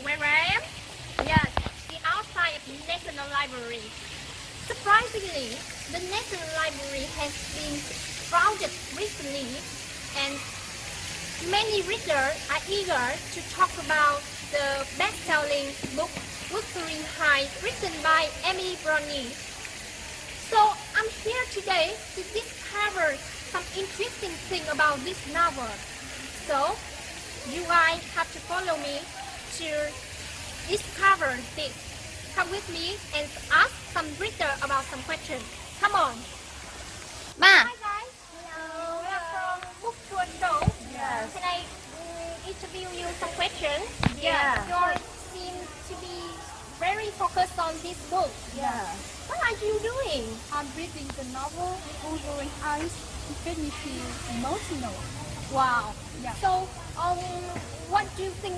where I am? Yes, the outside of the National Library. Surprisingly, the National Library has been crowded recently, and many readers are eager to talk about the best-selling book Wuthering Heights, written by Emily Browning. So I'm here today to discover some interesting thing about this novel. So you guys have to follow me to discover this. Come with me and ask some reader about some questions. Come on. Ma. Hi guys. Hello. We are from Book Tour Show. Yes. Can I interview you some questions? Yeah. You seem to be very focused on this book. Yeah. What are you doing? I'm reading the novel Wuthering Heights. It made me feel emotional. Wow. Yeah. So, what do you think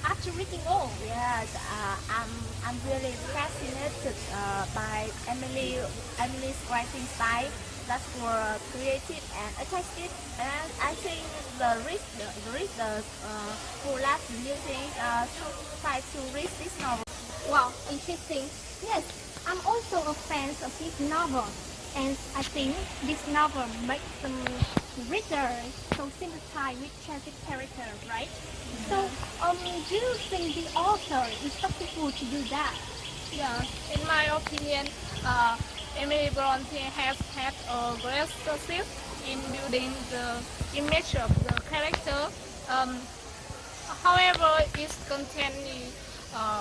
after reading all? Yes. I'm really fascinated by Emily's writing style. That's for creative and attractive, and I think the readers who love new things should try to read this novel. Wow, interesting. Yes, I'm also a fan of this novel, and I think this novel makes some readers so sympathize with tragic character, right? So, do you think the author is successful to do that? Yeah. In my opinion, Emily Bronte has had a great success in building the image of the character. However, its content is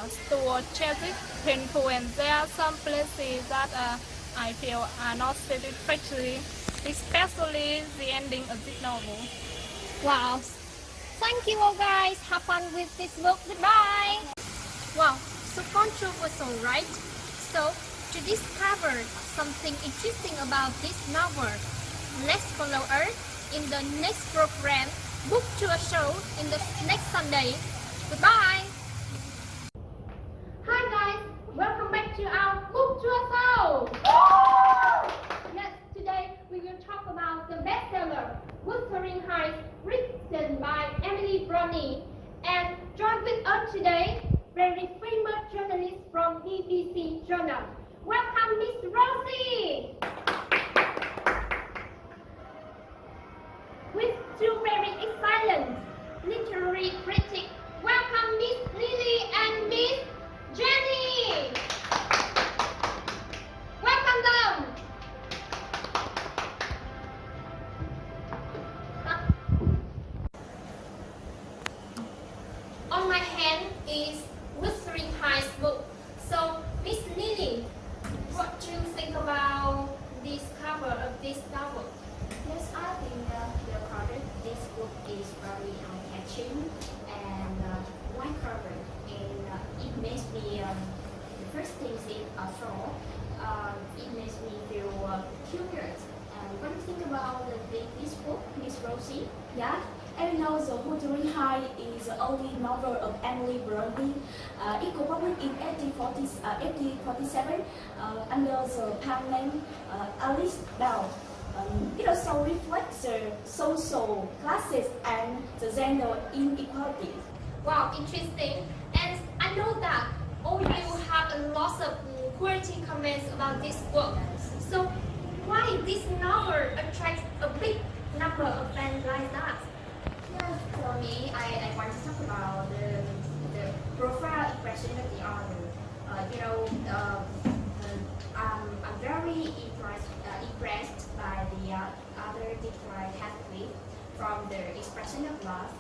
still tragic, painful, and there are some places that I feel are not satisfactory, especially the ending of this novel. Wow. Thank you all guys. Have fun with this book. Goodbye. Wow, so controversial, right? So, to discover something interesting about this novel, let's follow us in the next program, Book Tour Show, in the next Sunday. Goodbye. Hi guys, welcome back to our Book Tour Show. Yes, today we will talk about the bestseller Wuthering Heights, written by Emily Browning. And join with us today, very famous journalist from BBC Journal. Welcome, Miss Rosie. With two very excellent literary critics, welcome Miss Lily and Miss Jenny. Welcome them. On my hand is Wuthering Heights book. So, Miss Lily, what do you think about this cover of this novel? Yes, I think the cover of this book is very catching and white cover, and it makes me the first thing I saw, it makes me feel curious. What do you think about this book, Miss Rosie? Yeah, I know the Wuthering Heights is the only novel of Emily Browning. It was published in 1847 under the pen name Alice Bell. It also reflects the social classes and the gender inequality. Wow, interesting. And I know that all you have a lot of quality comments about this book. So why this novel attracts a big number of fans like that? Yes, for me, I want to talk about the profile impression of the author. I'm very impressed by the other literary category, from the expression of love,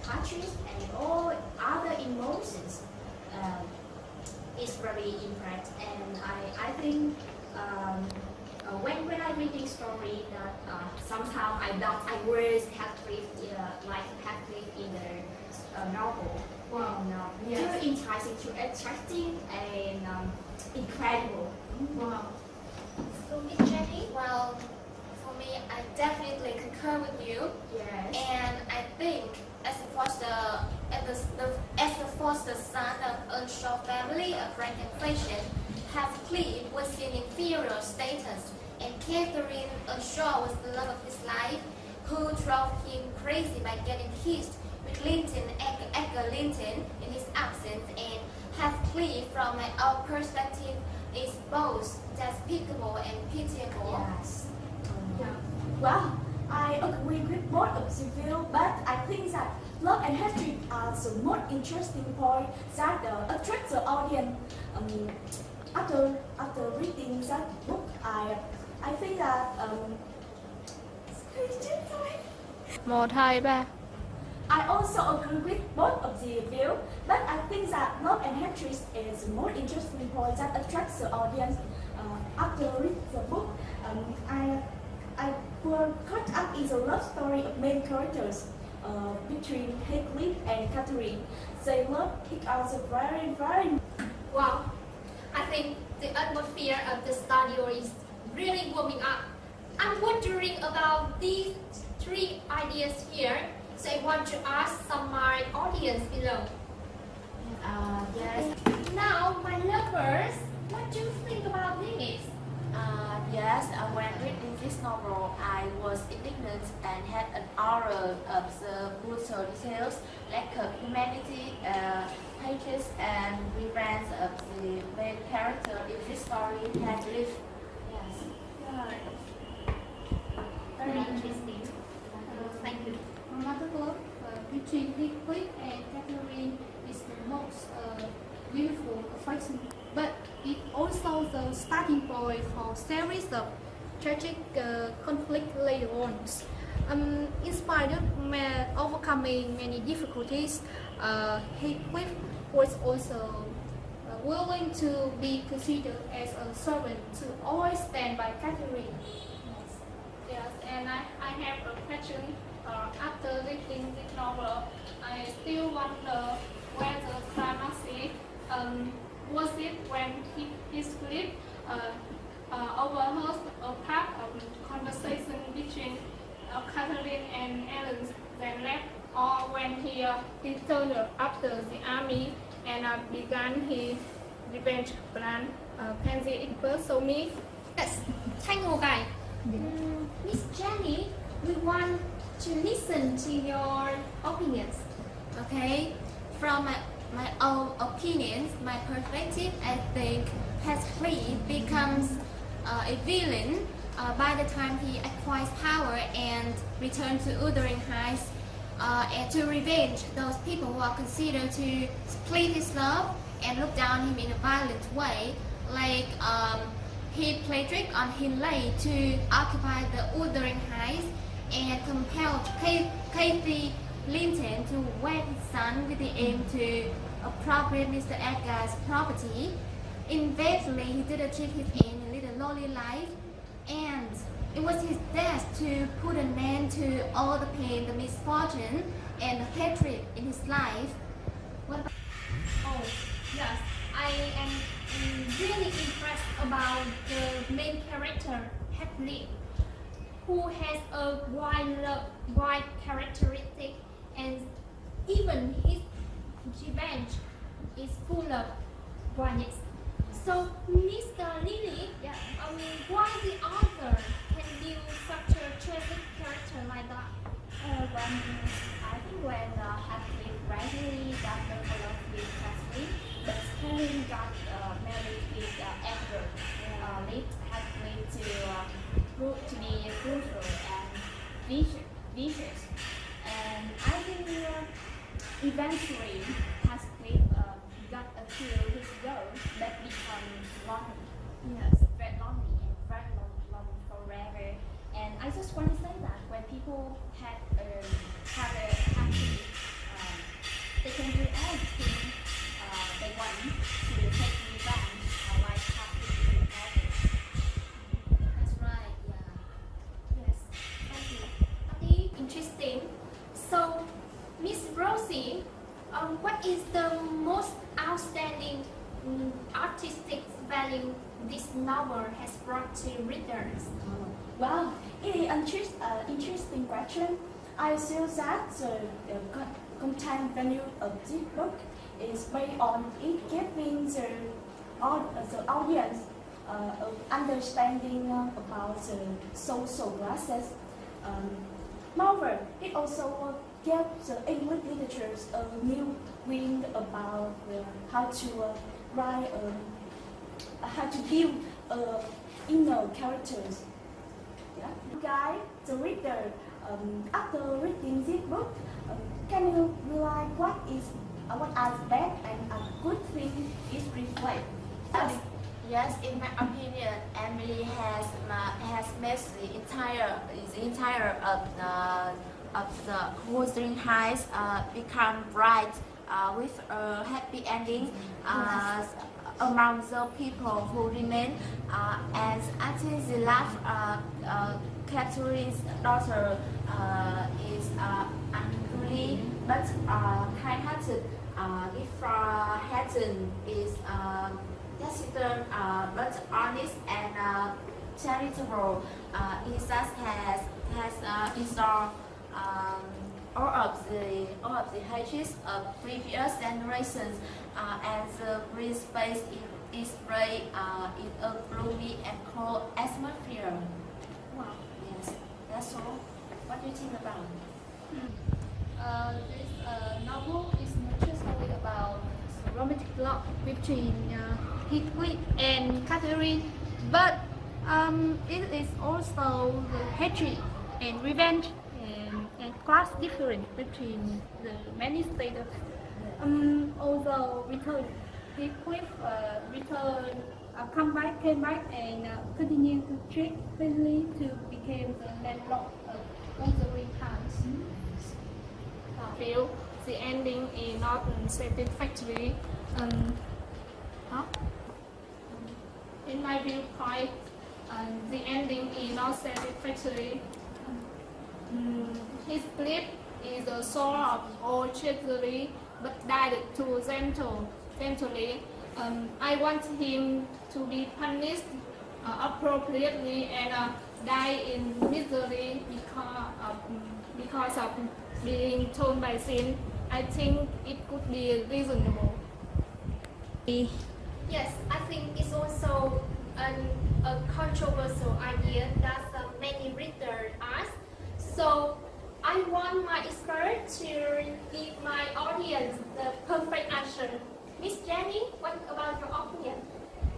touches, and all other emotions. It's very impressed, and I think when I read this story, that somehow I was captivated in the novel. Wow. And Yes. too enticing, too attracting, and incredible. Wow. So, Miss Jenny, well, for me, I definitely concur with you. Yes. And I think as a foster son of Earnshaw family of rank and fashion, have pleaded with an inferior status, and Catherine Earnshaw was the love of his life, who drove him crazy by getting kissed with Edgar Linton in his absence, and Heathcliff from our perspective is both despicable and pitiable. Yes. Well, I agree with both of the view, but I think that love and hatred are the most interesting point that attract the audience. After reading that book, I think that Một, hai, ba. I also agree with both of the view, but I think that love and hatred is the most interesting point that attracts the audience. After reading the book, I was caught up in the love story of main characters between Heathcliff and Catherine. They love each other very, very. Wow, I think the atmosphere of the studio is really warming up. I'm wondering about these three ideas here, so I want to ask some of my audience below. Yes. Now, my lovers, what do you think about this? Yes, when reading this novel, I was indignant and had an horror of the brutal details, lack of humanity, hatred, and revenge of the main character in this story had lived. Yes. Very interesting. Thank you. Another book between Heathcliff and Catherine is the most beautiful affection, but it also the starting point for series of tragic conflict later on. In spite of overcoming many difficulties, Heathcliff was also willing to be considered as a servant to always stand by Catherine. Yes, and I have a question. After reading this novel, I still wonder whether climaxes was it when Heathcliff overheard a part of conversation between Catherine and Ellen, then left, or when he returned after the army and began his revenge plan. Can the expert show me? Yes, thank you guys. Miss Jenny, we want to listen to your opinions. Okay, from my own opinions, my perspective, I think Heathcliff becomes a villain by the time he acquires power and returns to Wuthering Heights and to revenge those people who are considered to split his love and look down him in a violent way, like he played trick on Hindley to occupy the Wuthering Heights and compelled Kathy Linton to wed his son with the aim to appropriate Mr. Edgar's property. Eventually, he did achieve his aim and lived a lonely life, and it was his death to put an end to all the pain, the misfortune, and the hatred in his life. What about Oh, yes, I am really impressed about the main character, Heathcliff, who has a wide characteristic, and even his revenge is full of wildness. So, Mr. Lily, why the author can build such a tragic character like that? I think when Heathcliff gradually got the love with Catherine, but Catherine got married with Edgar, lead Heathcliff to prove to be brutal and vicious. And I think eventually Heathcliff got achieved his goal, but become lonely. Yes, very lonely and very lonely forever. And I just want to say that when people have a happy, they can do anything they want to take revenge, like Heathcliff did others. That's right, yeah. Yes, thank you. Very interesting. So, Miss Rosie, what is the most outstanding artistic value this novel has brought to readers? Well, it is an interesting question. I feel that the content value of this book is based on it giving the audience understanding about the social classes. Moreover, it also gave the English literatures a new wind about how to write, how to build inner characters. Yeah. Guide the reader after reading this book. Can you realize what are bad and a good thing is reflect? Yes, in my opinion, Emily has made the entire of the Wuthering Heights become bright with a happy ending among the people who remain. And I think the last Catherine's daughter is unruly but kind-hearted. If Hatton is taciturn but honest and charitable, he thus has installed all of the hatches of previous generations, and the green space is display in a gloomy and cold atmosphere. Wow. Yes, that's all. What do you think about? This novel is not just only about romantic love between Heathcliff and Catherine, but it is also the hatred and revenge and class difference between the many states. Although Heathcliff came back and continued to treat Finley to become the landlord of Wuthering Heights. I feel the ending is not satisfactory. In my viewpoint, the ending is not satisfactory. His clip is a sort of old chivalry, but died too gently. I want him to be punished appropriately and die in misery because of being torn by sin. I think it could be reasonable. Yes, I think it's also a controversial idea that many readers ask. So I want my expert to give my audience the perfect answer. Miss Jenny, what about your opinion?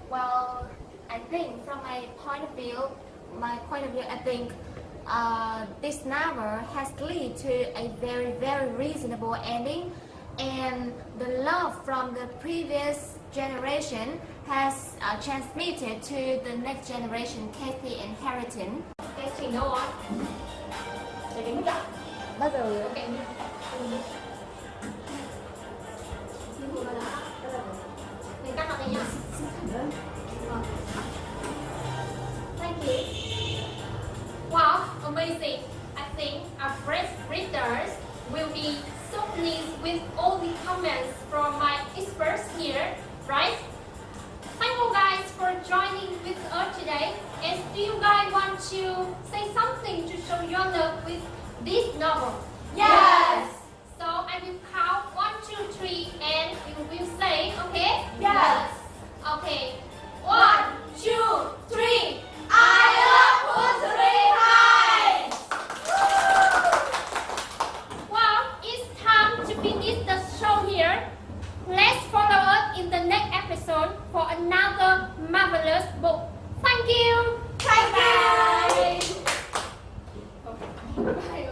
Well, I think from my point of view, I think this novel has led to a very, very reasonable ending, and the love from the previous generation has transmitted to the next generation, Kathy and Harrington. Casey, go on. Bắt đầu Mình cắt vào đây nha. Thank you. Wow, amazing. I think our French readers will be so pleased with all the comments from my experts here, right? Thank you guys for joining with us today. And do you guys want to say something to show your love with this novel? Yes! So I will count 1, 2, 3 and you will say, okay? Yes! Okay. 1, 2, 3. I love Wuthering Heights! Well, it's time to finish the show here. Let's follow us in the next episode for another marvelous book. Thank you. Bye bye! Bye.